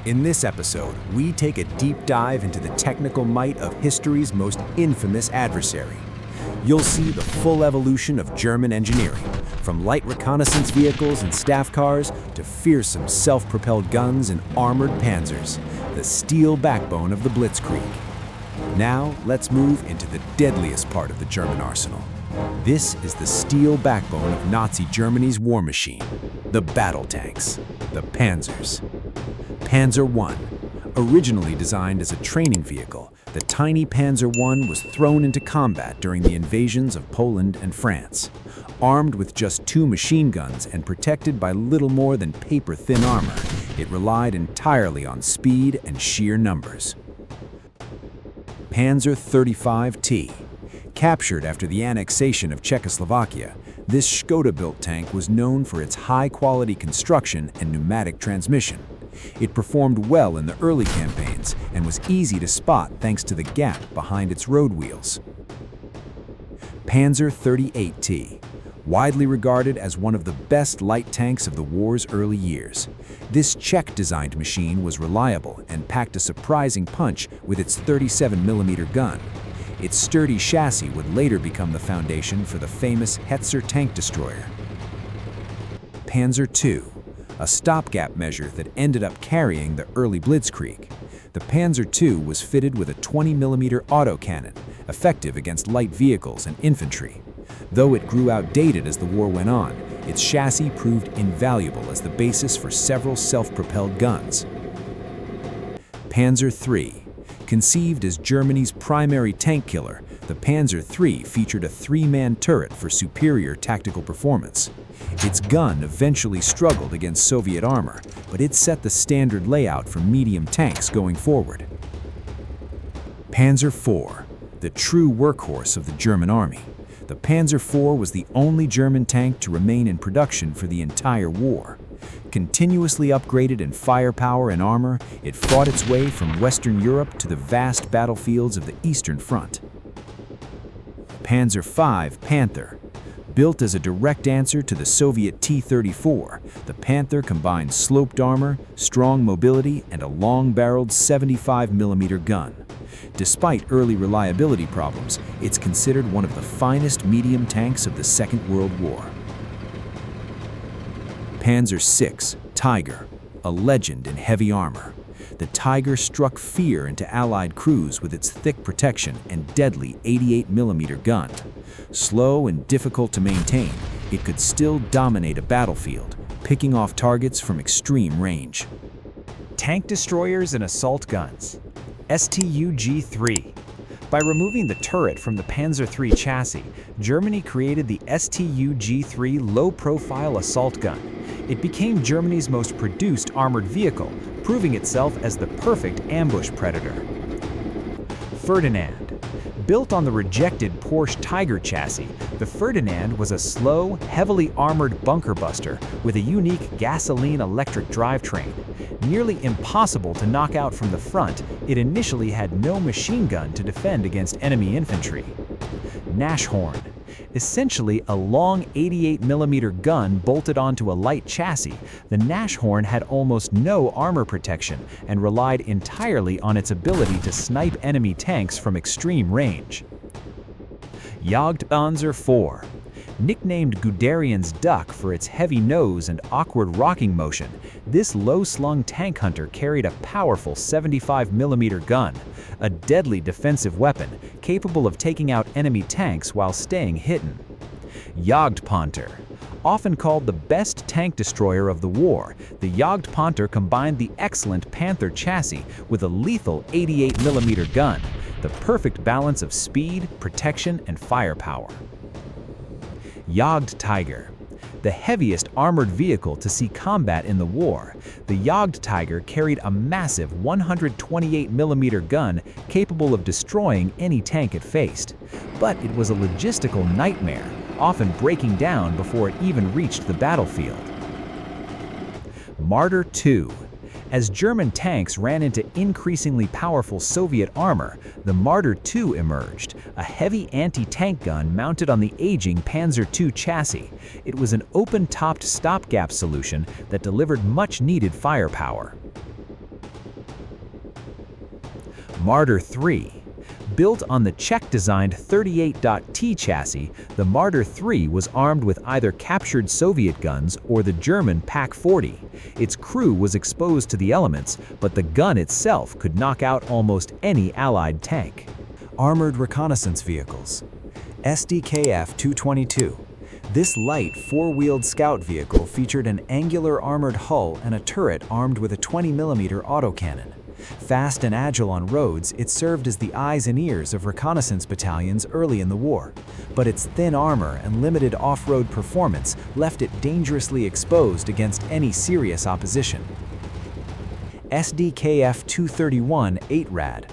In this episode, we take a deep dive into the technical might of history's most infamous adversary. You'll see the full evolution of German engineering, from light reconnaissance vehicles and staff cars to fearsome self-propelled guns and armored panzers, the steel backbone of the Blitzkrieg. Now, let's move into the deadliest part of the German arsenal. This is the steel backbone of Nazi Germany's war machine, the battle tanks, the Panzers. Panzer I. Originally designed as a training vehicle, the tiny Panzer I was thrown into combat during the invasions of Poland and France. Armed with just 2 machine guns and protected by little more than paper-thin armor, it relied entirely on speed and sheer numbers. Panzer 35T. Captured after the annexation of Czechoslovakia, this Škoda-built tank was known for its high-quality construction and pneumatic transmission. It performed well in the early campaigns and was easy to spot thanks to the gap behind its road wheels. Panzer 38T. Widely regarded as one of the best light tanks of the war's early years, this Czech-designed machine was reliable and packed a surprising punch with its 37mm gun. Its sturdy chassis would later become the foundation for the famous Hetzer tank destroyer. Panzer II. A stopgap measure that ended up carrying the early Blitzkrieg. The Panzer II was fitted with a 20mm autocannon, effective against light vehicles and infantry. Though it grew outdated as the war went on, its chassis proved invaluable as the basis for several self-propelled guns. Panzer III. Conceived as Germany's primary tank killer, the Panzer III featured a 3-man turret for superior tactical performance. Its gun eventually struggled against Soviet armor, but it set the standard layout for medium tanks going forward. Panzer IV. The true workhorse of the German army. The Panzer IV was the only German tank to remain in production for the entire war. Continuously upgraded in firepower and armor, it fought its way from Western Europe to the vast battlefields of the Eastern Front. Panzer V Panther. Built as a direct answer to the Soviet T-34, the Panther combined sloped armor, strong mobility, and a long-barreled 75mm gun. Despite early reliability problems, it's considered one of the finest medium tanks of the Second World War. Panzer VI Tiger. A legend in heavy armor. The Tiger struck fear into Allied crews with its thick protection and deadly 88mm gun. Slow and difficult to maintain, it could still dominate a battlefield, picking off targets from extreme range. Tank destroyers and assault guns. Sd.Kfz. By removing the turret from the Panzer III chassis, Germany created the Sd.Kfz low-profile assault gun. It became Germany's most produced armored vehicle, proving itself as the perfect ambush predator. Ferdinand. Built on the rejected Porsche Tiger chassis, the Ferdinand was a slow, heavily armored bunker buster with a unique gasoline-electric drivetrain. Nearly impossible to knock out from the front, it initially had no machine gun to defend against enemy infantry. Nashorn. Essentially a long 88mm gun bolted onto a light chassis, the Nashorn had almost no armor protection and relied entirely on its ability to snipe enemy tanks from extreme range. Jagdtiger 4. Nicknamed Guderian's duck for its heavy nose and awkward rocking motion, this low-slung tank hunter carried a powerful 75mm gun, a deadly defensive weapon capable of taking out enemy tanks while staying hidden. Jagdpanzer. Often called the best tank destroyer of the war, the Jagdpanzer combined the excellent Panther chassis with a lethal 88mm gun, the perfect balance of speed, protection, and firepower. Jagdtiger. The heaviest armored vehicle to see combat in the war, the Jagdtiger carried a massive 128mm gun capable of destroying any tank it faced. But it was a logistical nightmare, often breaking down before it even reached the battlefield. Marder II. As German tanks ran into increasingly powerful Soviet armor, the Marder II emerged, a heavy anti-tank gun mounted on the aging Panzer II chassis. It was an open-topped stopgap solution that delivered much-needed firepower. Marder III. Built on the Czech-designed 38.T chassis, the Marder III was armed with either captured Soviet guns or the German Pak-40. Its crew was exposed to the elements, but the gun itself could knock out almost any Allied tank. Armored reconnaissance vehicles. Sd.Kfz. This light, four-wheeled scout vehicle featured an angular armored hull and a turret armed with a 20mm autocannon. Fast and agile on roads, it served as the eyes and ears of reconnaissance battalions early in the war. But its thin armor and limited off-road performance left it dangerously exposed against any serious opposition. Sd.Kfz 231 8-Rad.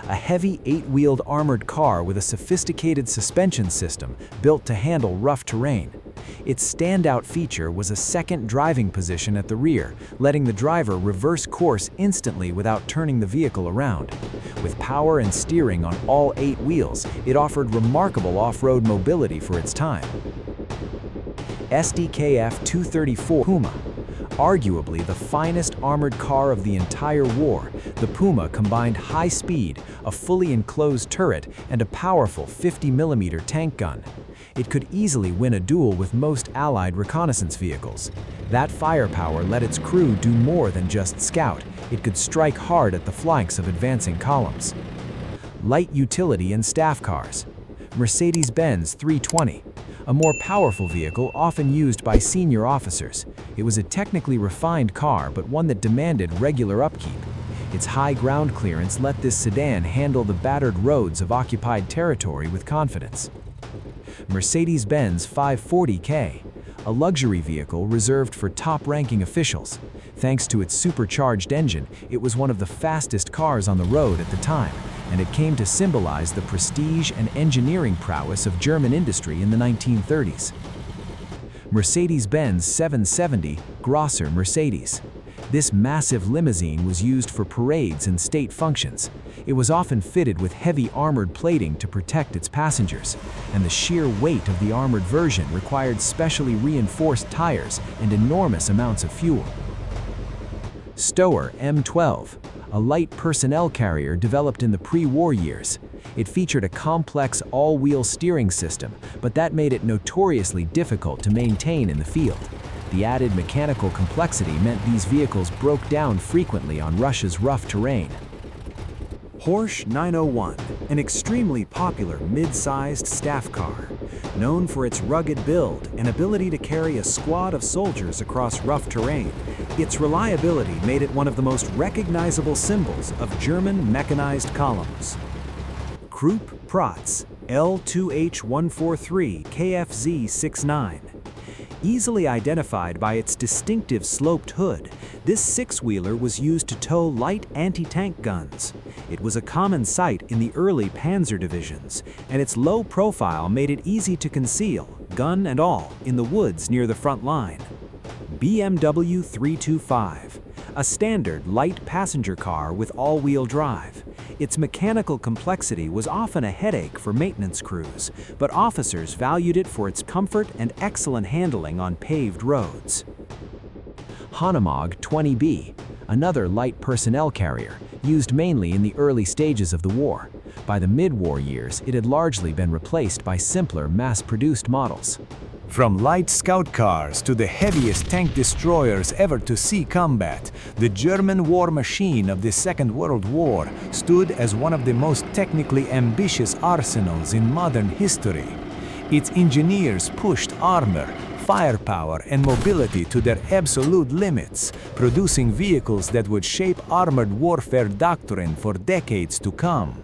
A heavy 8-wheeled armored car with a sophisticated suspension system built to handle rough terrain. Its standout feature was a second driving position at the rear, letting the driver reverse course instantly without turning the vehicle around. With power and steering on all 8 wheels, it offered remarkable off-road mobility for its time. Sd.Kfz 234 Puma. Arguably the finest armored car of the entire war, the Puma combined high speed, a fully enclosed turret, and a powerful 50mm tank gun. It could easily win a duel with most Allied reconnaissance vehicles. That firepower let its crew do more than just scout. It could strike hard at the flanks of advancing columns. Light utility and staff cars. Mercedes-Benz 320. A more powerful vehicle often used by senior officers. It was a technically refined car, but one that demanded regular upkeep. Its high ground clearance let this sedan handle the battered roads of occupied territory with confidence. Mercedes-Benz 540K, a luxury vehicle reserved for top-ranking officials. Thanks to its supercharged engine, it was one of the fastest cars on the road at the time, and it came to symbolize the prestige and engineering prowess of German industry in the 1930s. Mercedes-Benz 770 Grosser Mercedes. This massive limousine was used for parades and state functions. It was often fitted with heavy armored plating to protect its passengers, and the sheer weight of the armored version required specially reinforced tires and enormous amounts of fuel. Stower M12, a light personnel carrier developed in the pre-war years. It featured a complex all-wheel steering system, but that made it notoriously difficult to maintain in the field. The added mechanical complexity meant these vehicles broke down frequently on Russia's rough terrain. Porsche 901, an extremely popular mid-sized staff car. Known for its rugged build and ability to carry a squad of soldiers across rough terrain, its reliability made it one of the most recognizable symbols of German mechanized columns. Krupp Protz L2H143 KFZ 69. Easily identified by its distinctive sloped hood, this six-wheeler was used to tow light anti-tank guns. It was a common sight in the early Panzer divisions, and its low profile made it easy to conceal, gun and all, in the woods near the front line. BMW 325, a standard light passenger car with all-wheel drive. Its mechanical complexity was often a headache for maintenance crews, but officers valued it for its comfort and excellent handling on paved roads. Hanomag 20B, another light personnel carrier, used mainly in the early stages of the war. By the mid-war years, it had largely been replaced by simpler, mass-produced models. From light scout cars to the heaviest tank destroyers ever to see combat, the German war machine of the Second World War stood as one of the most technically ambitious arsenals in modern history. Its engineers pushed armor, firepower, and mobility to their absolute limits, producing vehicles that would shape armored warfare doctrine for decades to come.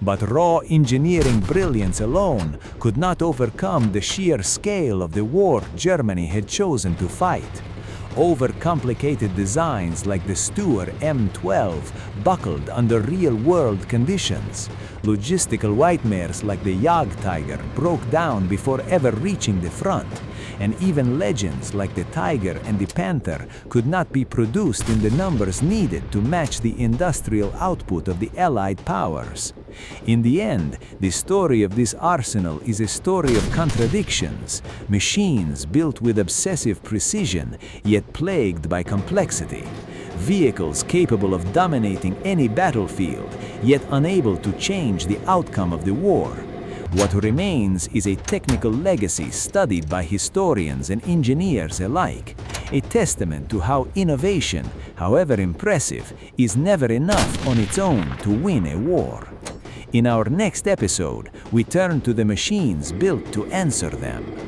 But raw engineering brilliance alone could not overcome the sheer scale of the war Germany had chosen to fight. Overcomplicated designs like the Stower M12 buckled under real-world conditions. Logistical nightmares like the Jagdtiger broke down before ever reaching the front. And even legends like the Tiger and the Panther could not be produced in the numbers needed to match the industrial output of the Allied powers. In the end, the story of this arsenal is a story of contradictions, machines built with obsessive precision, yet plagued by complexity. vehicles capable of dominating any battlefield, yet unable to change the outcome of the war. What remains is a technical legacy studied by historians and engineers alike, a testament to how innovation, however impressive, is never enough on its own to win a war. In our next episode, we turn to the machines built to answer them.